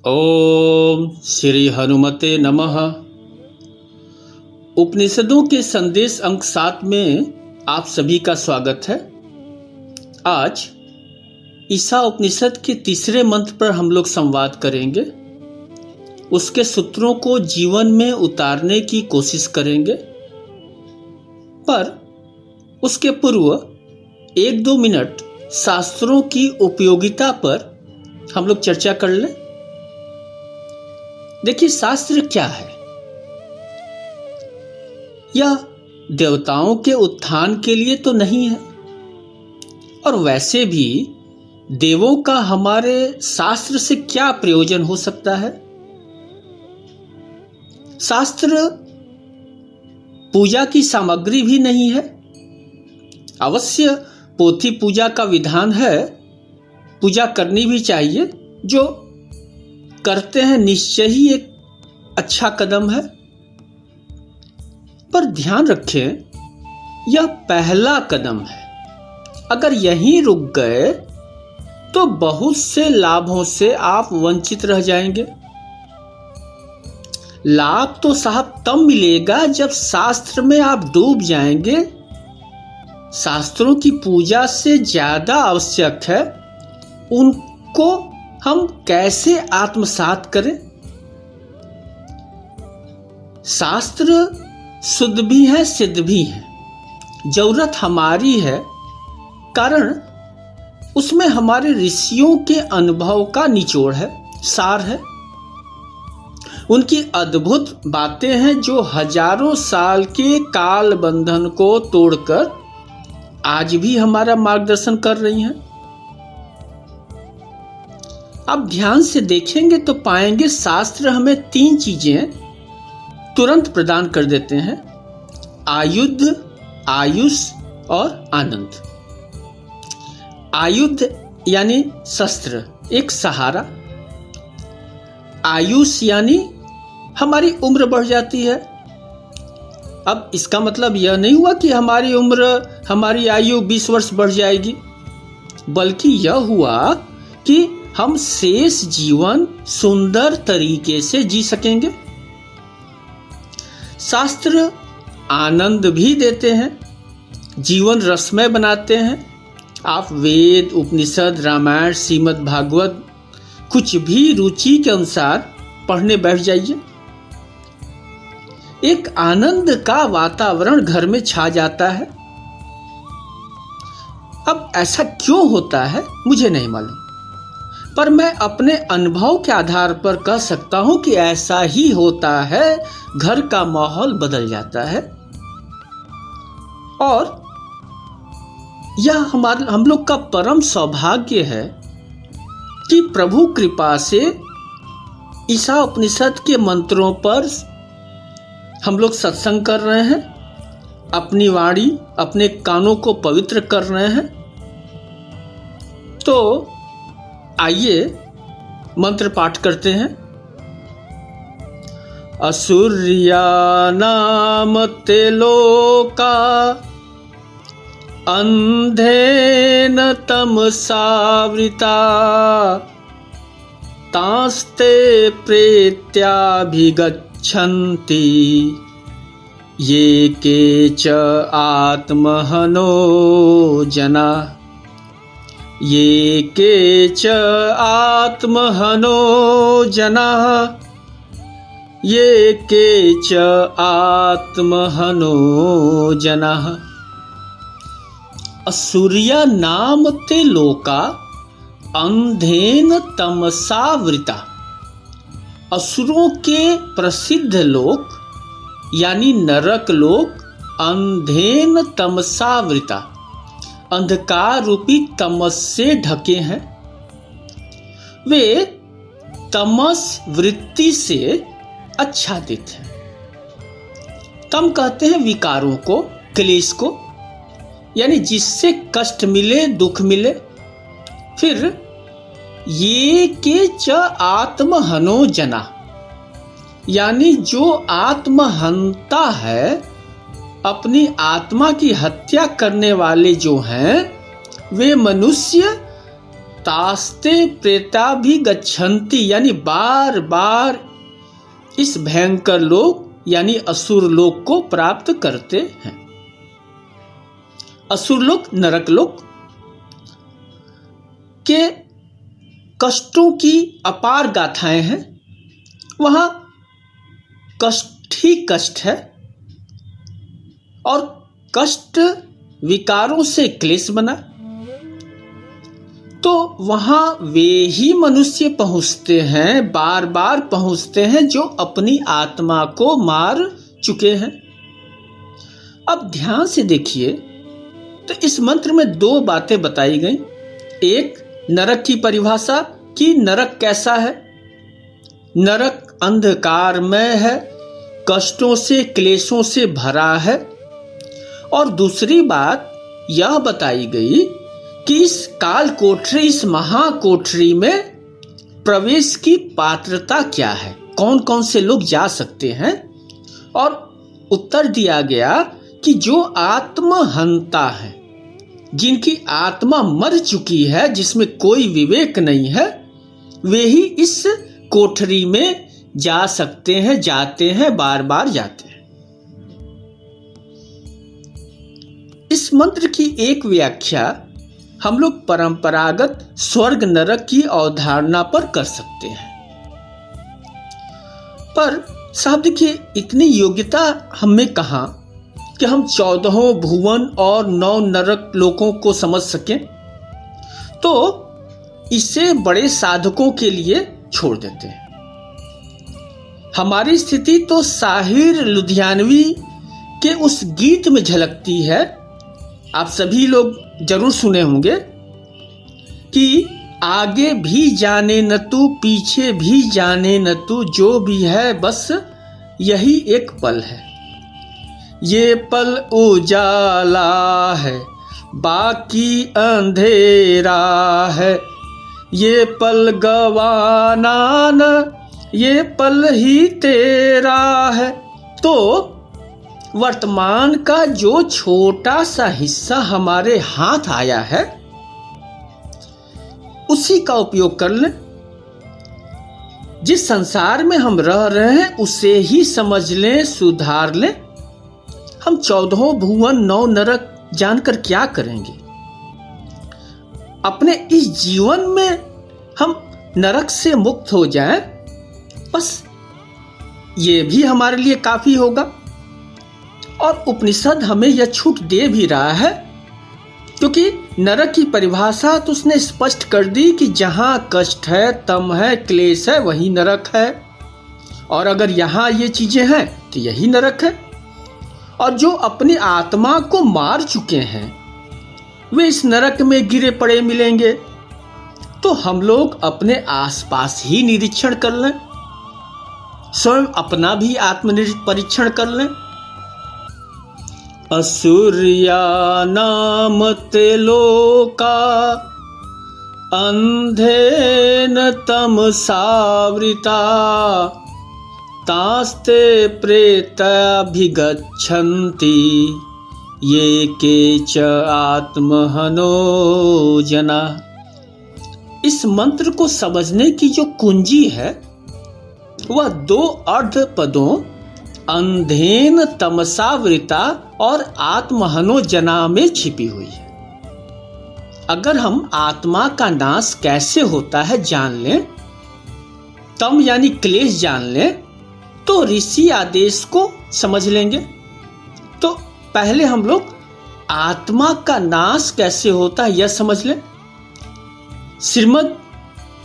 ओम श्री हनुमते नमः। उपनिषदों के संदेश अंक 7 में आप सभी का स्वागत है। आज ईसा उपनिषद के तीसरे मंत्र पर हम लोग संवाद करेंगे। उसके सूत्रों को जीवन में उतारने की कोशिश करेंगे, पर उसके पूर्व 1-2 मिनट शास्त्रों की उपयोगिता पर हम लोग चर्चा कर लें। देखिए, शास्त्र क्या है? यह देवताओं के उत्थान के लिए तो नहीं है, और वैसे भी देवों का हमारे शास्त्र से क्या प्रयोजन हो सकता है? शास्त्र पूजा की सामग्री भी नहीं है। अवश्य पोथी पूजा का विधान है, पूजा करनी भी चाहिए। जो करते हैं निश्चय ही एक अच्छा कदम है, पर ध्यान रखें यह पहला कदम है। अगर यहीं रुक गए तो बहुत से लाभों से आप वंचित रह जाएंगे। लाभ तो साहब तब मिलेगा जब शास्त्र में आप डूब जाएंगे। शास्त्रों की पूजा से ज्यादा आवश्यक है उनको हम कैसे आत्मसात करें। शास्त्र शुद्ध भी है, सिद्ध भी है। जरूरत हमारी है, कारण उसमें हमारे ऋषियों के अनुभव का निचोड़ है, सार है। उनकी अद्भुत बातें हैं जो हजारों साल के काल बंधन को तोड़कर आज भी हमारा मार्गदर्शन कर रही हैं। अब ध्यान से देखेंगे तो पाएंगे शास्त्र हमें 3 चीजें तुरंत प्रदान कर देते हैं: आयुध, आयुष और आनंद। आयुध यानी शस्त्र, एक सहारा। आयुष यानी हमारी उम्र बढ़ जाती है। अब इसका मतलब यह नहीं हुआ कि हमारी उम्र, हमारी आयु 20 वर्ष बढ़ जाएगी, बल्कि यह हुआ कि हम शेष जीवन सुंदर तरीके से जी सकेंगे। शास्त्र आनंद भी देते हैं, जीवन रसमय बनाते हैं। आप वेद, उपनिषद, रामायण, श्रीमद् भागवत कुछ भी रुचि के अनुसार पढ़ने बैठ जाइए। एक आनंद का वातावरण घर में छा जाता है। अब ऐसा क्यों होता है मुझे नहीं मालूम, पर मैं अपने अनुभव के आधार पर कह सकता हूं कि ऐसा ही होता है। घर का माहौल बदल जाता है, और यह हम लोग का परम सौभाग्य है कि प्रभु कृपा से ईसा उपनिषद के मंत्रों पर हम लोग सत्संग कर रहे हैं, अपनी वाणी, अपने कानों को पवित्र कर रहे हैं। तो आइए मंत्र पाठ करते हैं। असुर्या नाम ते लोका अंधेन तमसावृता तास्ते प्रेत्याभिगच्छन्ति ये केच आत्महनो जना। ये केच आत्महनो जनाः, ये केच आत्महनो जनाः। असुर्या नाम ते लोका अंधेन तमसावृता। असुरों के प्रसिद्ध लोक यानी नरक लोक अंधेन तमसावृता, अंधकार रूपी तमस से ढके हैं। वे तमस वृत्ति से आच्छादित हैं। तम कहते हैं विकारों को, क्लेश को, यानी जिससे कष्ट मिले, दुख मिले। फिर ये के च आत्महनो जना, यानी जो आत्महंता है, अपनी आत्मा की हत्या करने वाले जो हैं, वे मनुष्य तास्ते प्रेताभिगच्छन्ति यानी बार बार इस भयंकर लोक यानी असुर लोक को प्राप्त करते हैं। असुर लोक, नरक लोक के कष्टों की अपार गाथाएं हैं। वहां कष्ट ही कष्ट है और कष्ट विकारों से क्लेश बना, तो वहां वे ही मनुष्य पहुंचते हैं, बार बार पहुंचते हैं जो अपनी आत्मा को मार चुके हैं। अब ध्यान से देखिए तो इस मंत्र में दो बातें बताई गई। एक, नरक की परिभाषा कि नरक कैसा है। नरक अंधकारमय है, कष्टों से क्लेशों से भरा है। और दूसरी बात यह बताई गई कि इस काल कोठरी, इस महाकोठरी में प्रवेश की पात्रता क्या है, कौन कौन से लोग जा सकते हैं। और उत्तर दिया गया कि जो आत्महंता है, जिनकी आत्मा मर चुकी है, जिसमें कोई विवेक नहीं है, वे ही इस कोठरी में जा सकते हैं, जाते हैं, बार बार जाते हैं। इस मंत्र की एक व्याख्या हम लोग परंपरागत स्वर्ग नरक की अवधारणा पर कर सकते हैं। पर साहब देखिए, इतनी योग्यता हमें कहां कि हम 14 भुवन और 9 नरक लोकों को समझ सकें। तो इसे बड़े साधकों के लिए छोड़ देते हैं। हमारी स्थिति तो साहिर लुधियानवी के उस गीत में झलकती है, आप सभी लोग जरूर सुने होंगे कि आगे भी जाने न तू, पीछे भी जाने न तू, जो भी है बस यही एक पल है। ये पल उजाला है, बाकी अंधेरा है, ये पल गवाना न, ये पल ही तेरा है। तो वर्तमान का जो छोटा सा हिस्सा हमारे हाथ आया है, उसी का उपयोग कर लें। जिस संसार में हम रह रहे हैं उसे ही समझ लें, सुधार लें। हम 14 भुवन 9 नरक जानकर क्या करेंगे? अपने इस जीवन में हम नरक से मुक्त हो जाएं, बस ये भी हमारे लिए काफी होगा। और उपनिषद हमें यह छूट दे भी रहा है, क्योंकि नरक की परिभाषा तो उसने स्पष्ट कर दी कि जहां कष्ट है, तम है, क्लेश है, वही नरक है। और अगर यहां ये चीजें हैं तो यही नरक है। और जो अपनी आत्मा को मार चुके हैं वे इस नरक में गिरे पड़े मिलेंगे। तो हम लोग अपने आसपास ही निरीक्षण कर लें, स्वयं अपना भी आत्मपरीक्षण कर लें। असुर्या नाम ते लोका अंधेन तमसावृता तास्ते प्रेताभिगच्छन्ति ये केच आत्महनो जना। इस मंत्र को समझने की जो कुंजी है वह 2 अर्ध पदों अंधेन तमसावृता और आत्महनो जना में छिपी हुई है। अगर हम आत्मा का नाश कैसे होता है जान लें, तम यानी क्लेश जान लें, तो ऋषि आदेश को समझ लेंगे। तो पहले हम लोग आत्मा का नाश कैसे होता है यह समझ लें। श्रीमद्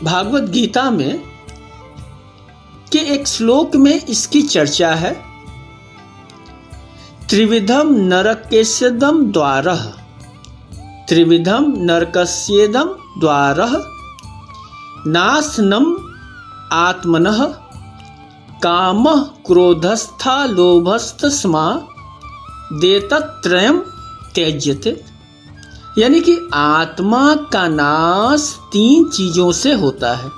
भागवत गीता में के एक श्लोक में इसकी चर्चा है। त्रिविधम नरकेस्येदम द्वारः, त्रिविधम नरकस्येदम द्वारः, नाशनम आत्मनः, कामः क्रोधस्था लोभस्तस्मा देतत्रयम् त्यज्यते। यानी कि आत्मा का नाश 3 चीजों से होता है,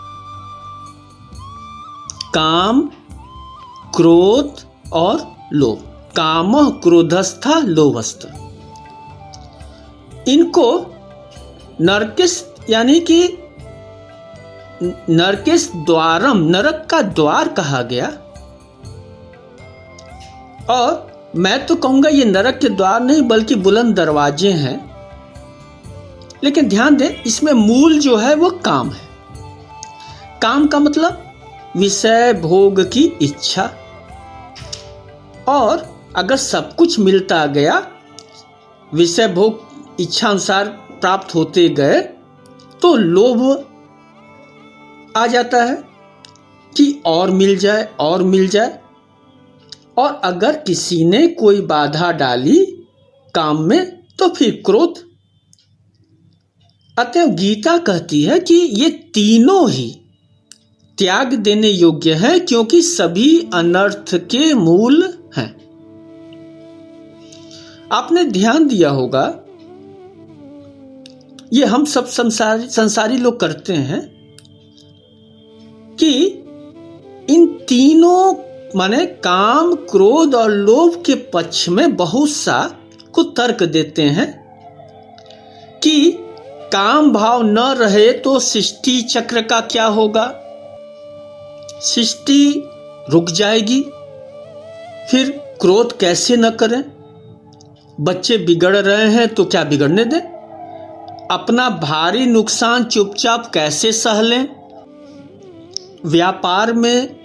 काम, क्रोध और लोभ। कामः क्रोधस्था लोभस्थ, इनको नरकेश यानी कि नरकेश द्वारम, नरक का द्वार कहा गया। और मैं तो कहूंगा ये नरक के द्वार नहीं बल्कि बुलंद दरवाजे हैं। लेकिन ध्यान दें, इसमें मूल जो है वो काम है। काम का मतलब विषय भोग की इच्छा। और अगर सब कुछ मिलता गया, विषय भोग इच्छा अनुसार प्राप्त होते गए, तो लोभ आ जाता है कि और मिल जाए और मिल जाए। और अगर किसी ने कोई बाधा डाली काम में तो फिर क्रोध। अतः गीता कहती है कि ये तीनों ही त्याग देने योग्य हैं, क्योंकि सभी अनर्थ के मूल हैं। आपने ध्यान दिया होगा, ये हम सब संसारी लोग करते हैं कि इन तीनों माने काम, क्रोध और लोभ के पक्ष में बहुत सा को तर्क देते हैं कि काम भाव न रहे तो सृष्टि चक्र का क्या होगा, सृष्टि रुक जाएगी। फिर क्रोध कैसे न करें, बच्चे बिगड़ रहे हैं तो क्या बिगड़ने दें, अपना भारी नुकसान चुपचाप कैसे सह लें, व्यापार में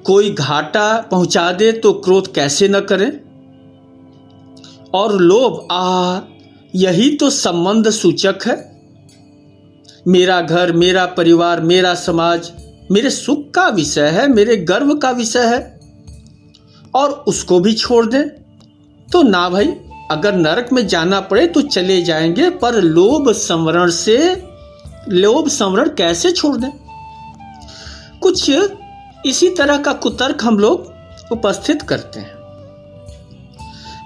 कोई घाटा पहुंचा दे तो क्रोध कैसे न करें। और लोभ, यही तो संबंध सूचक है। मेरा घर, मेरा परिवार, मेरा समाज मेरे सुख का विषय है, मेरे गर्व का विषय है, और उसको भी छोड़ दें तो ना भाई, अगर नरक में जाना पड़े तो चले जाएंगे, पर लोभ संवरण कैसे छोड़ दें। कुछ इसी तरह का कुतर्क हम लोग उपस्थित करते हैं।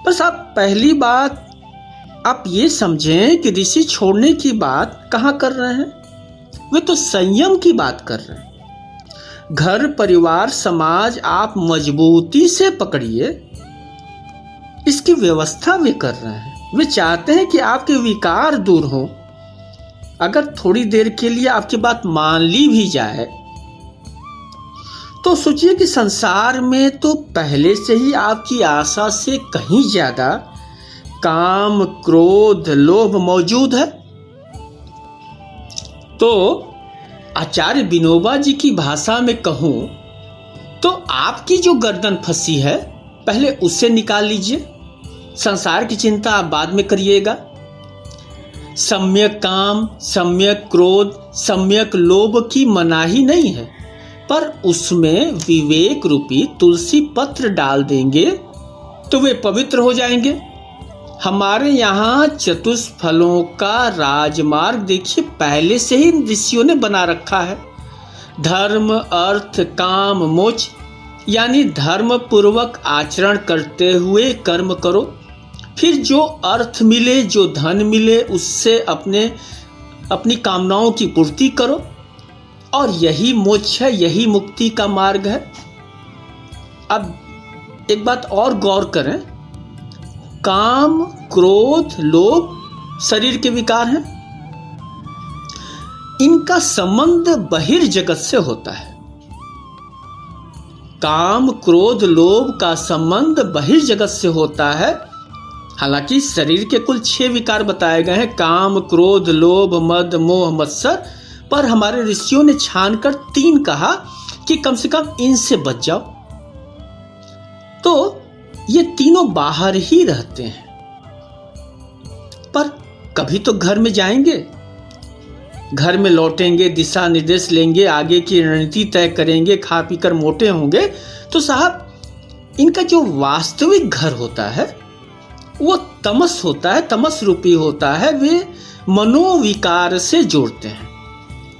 बस आप पहली बात आप ये समझें कि ऋषि छोड़ने की बात कहाँ कर रहे हैं, वे तो संयम की बात कर रहे हैं। घर परिवार समाज आप मजबूती से पकड़िए, इसकी व्यवस्था वे कर रहे हैं। वे चाहते हैं कि आपके विकार दूर हो। अगर थोड़ी देर के लिए आपकी बात मान ली भी जाए तो सोचिए कि संसार में तो पहले से ही आपकी आशा से कहीं ज्यादा काम, क्रोध, लोभ मौजूद है। तो आचार्य विनोबा जी की भाषा में कहूं तो आपकी जो गर्दन फंसी है पहले उससे निकाल लीजिए, संसार की चिंता आप बाद में करिएगा। सम्यक काम, सम्यक क्रोध, सम्यक लोभ की मनाही नहीं है, पर उसमें विवेक रूपी तुलसी पत्र डाल देंगे तो वे पवित्र हो जाएंगे। हमारे यहाँ चतुष्फलों का राजमार्ग देखिए पहले से ही ऋषियों ने बना रखा है। धर्म, अर्थ, काम, मोक्ष, यानी धर्म पूर्वक आचरण करते हुए कर्म करो, फिर जो अर्थ मिले, जो धन मिले, उससे अपनी कामनाओं की पूर्ति करो, और यही मोक्ष है, यही मुक्ति का मार्ग है। अब एक बात और गौर करें, काम, क्रोध, लोभ शरीर के विकार हैं, इनका संबंध बहिर्जगत से होता है। काम, क्रोध, लोभ का संबंध बहिर्जगत से होता है। हालांकि शरीर के कुल 6 विकार बताए गए हैं, काम, क्रोध, लोभ, मद, मोह, मत्सर, पर हमारे ऋषियों ने छानकर 3 कहा कि कम से कम इनसे बच जाओ। तो ये तीनों बाहर ही रहते हैं, पर कभी तो घर में जाएंगे, घर में लौटेंगे, दिशा निर्देश लेंगे, आगे की रणनीति तय करेंगे, खा पीकर मोटे होंगे। तो साहब इनका जो वास्तविक घर होता है वो तमस होता है, तमस रूपी होता है। वे मनोविकार से जोड़ते हैं,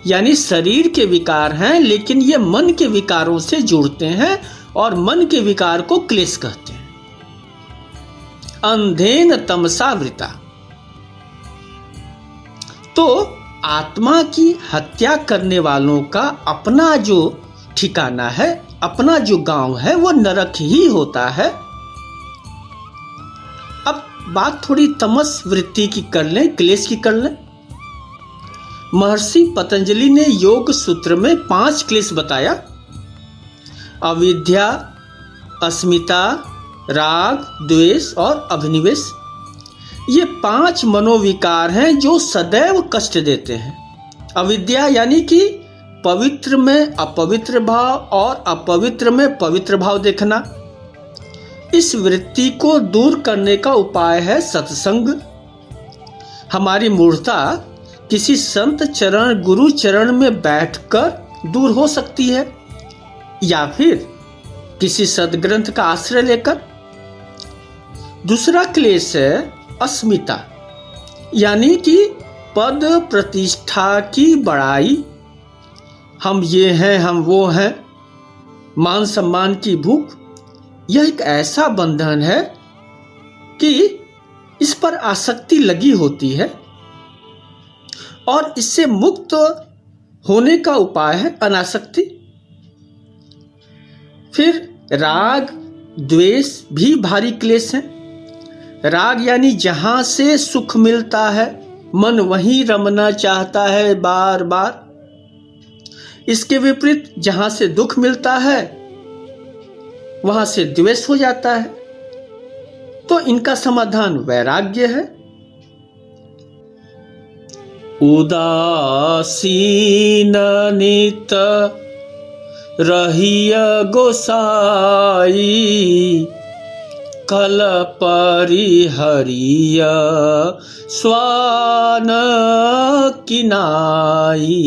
यानी शरीर के विकार हैं लेकिन ये मन के विकारों से जुड़ते हैं, और मन के विकार को क्लेश कहते हैं। अंधेन तमसा वृता। तो आत्मा की हत्या करने वालों का अपना जो ठिकाना है, अपना जो गांव है, वो नरक ही होता है। अब बात थोड़ी तमस वृत्ति की कर लें, क्लेश की कर लें। महर्षि पतंजलि ने योग सूत्र में 5 क्लेश बताया। अविद्या, अस्मिता, राग, द्वेष और अभिनिवेश। ये 5 मनोविकार हैं जो सदैव कष्ट देते हैं। अविद्या यानी कि पवित्र में अपवित्र भाव और अपवित्र में पवित्र भाव देखना। इस वृत्ति को दूर करने का उपाय है सत्संग। हमारी मूढ़ता किसी संत चरण, गुरु चरण में बैठकर दूर हो सकती है या फिर किसी सद्ग्रंथ का आश्रय लेकर। दूसरा क्लेश है अस्मिता, यानी कि पद प्रतिष्ठा की बड़ाई। हम ये हैं, हम वो हैं, मान सम्मान की भूख। यह एक ऐसा बंधन है कि इस पर आसक्ति लगी होती है और इससे मुक्त होने का उपाय है अनासक्ति। फिर राग, द्वेष भी भारी क्लेश है। राग यानी जहां से सुख मिलता है मन वहीं रमना चाहता है बार बार। इसके विपरीत जहां से दुख मिलता है वहां से द्वेष हो जाता है। तो इनका समाधान वैराग्य है। उदासीन नित रहिय गोसाई, कल परिहरिय स्वान किनाई।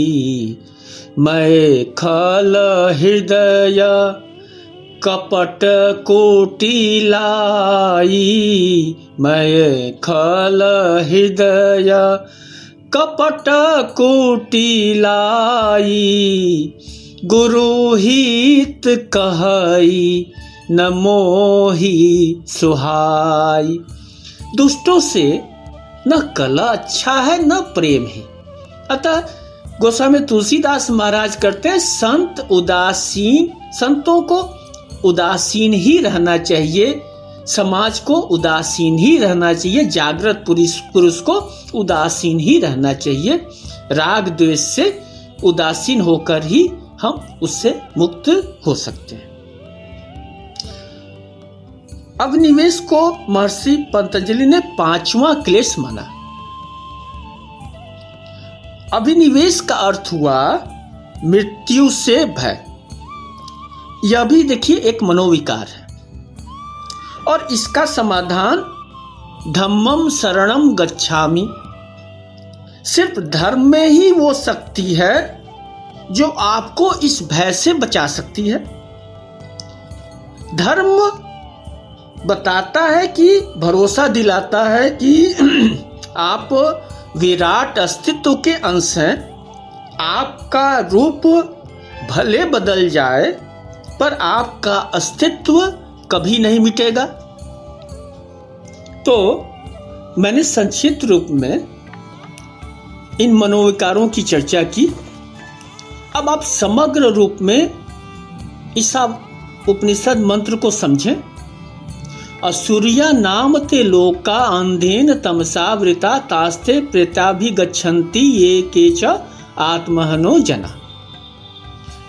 मैं खल हृदय कपट कोटि लाई, मैं खल हृदय कपट कोटि लाई। गुरु हित कहई न मोहि सुहाई। दुष्टों से न कला अच्छा है न प्रेम है। अतः गोस्वामी तुलसीदास महाराज करते हैं संतों को उदासीन ही रहना चाहिए, समाज को उदासीन ही रहना चाहिए, जागृत पुरुष को उदासीन ही रहना चाहिए। राग द्वेष से उदासीन होकर ही हम उससे मुक्त हो सकते हैं। अभिनिवेश को महर्षि पतंजलि ने 5वां क्लेश माना। अभिनिवेश का अर्थ हुआ मृत्यु से भय। यह भी देखिए एक मनोविकार है और इसका समाधान धम्मम शरणम गच्छामि। सिर्फ धर्म में ही वो शक्ति है जो आपको इस भय से बचा सकती है। धर्म बताता है कि भरोसा दिलाता है कि आप विराट अस्तित्व के अंश हैं। आपका रूप भले बदल जाए पर आपका अस्तित्व कभी नहीं मिटेगा। तो मैंने संक्षिप्त रूप में इन मनोविकारों की चर्चा की। अब आप समग्र रूप में इस उपनिषद मंत्र को समझें। असुरिया नाम ते लोका अंधेन तमसा वृता तास्ते प्रेताभिगच्छन्ति ये केच आत्महनो जना।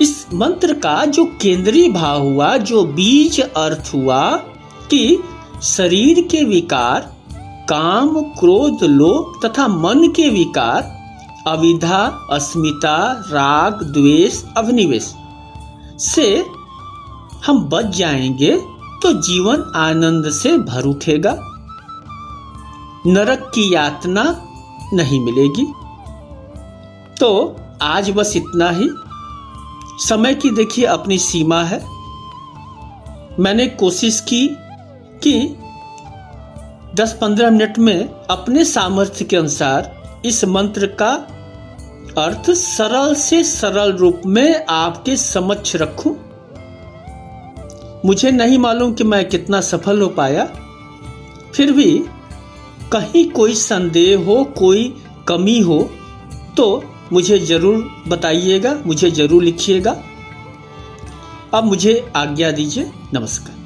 इस मंत्र का जो केंद्रीय भाव हुआ, जो बीज अर्थ हुआ कि शरीर के विकार, काम, क्रोध, लोभ तथा मन के विकार अविद्या, अस्मिता, राग, द्वेष, अभिनिवेश से हम बच जाएंगे तो जीवन आनंद से भर उठेगा, नरक की यातना नहीं मिलेगी। तो आज बस इतना ही। समय की देखिए अपनी सीमा है। मैंने कोशिश की कि 10-15 मिनट में अपने सामर्थ्य के अनुसार इस मंत्र का अर्थ सरल से सरल रूप में आपके समक्ष रखूं। मुझे नहीं मालूम कि मैं कितना सफल हो पाया, फिर भी कहीं कोई संदेह हो, कोई कमी हो तो मुझे जरूर बताइएगा, मुझे जरूर लिखिएगा। अब मुझे आज्ञा दीजिए। नमस्कार।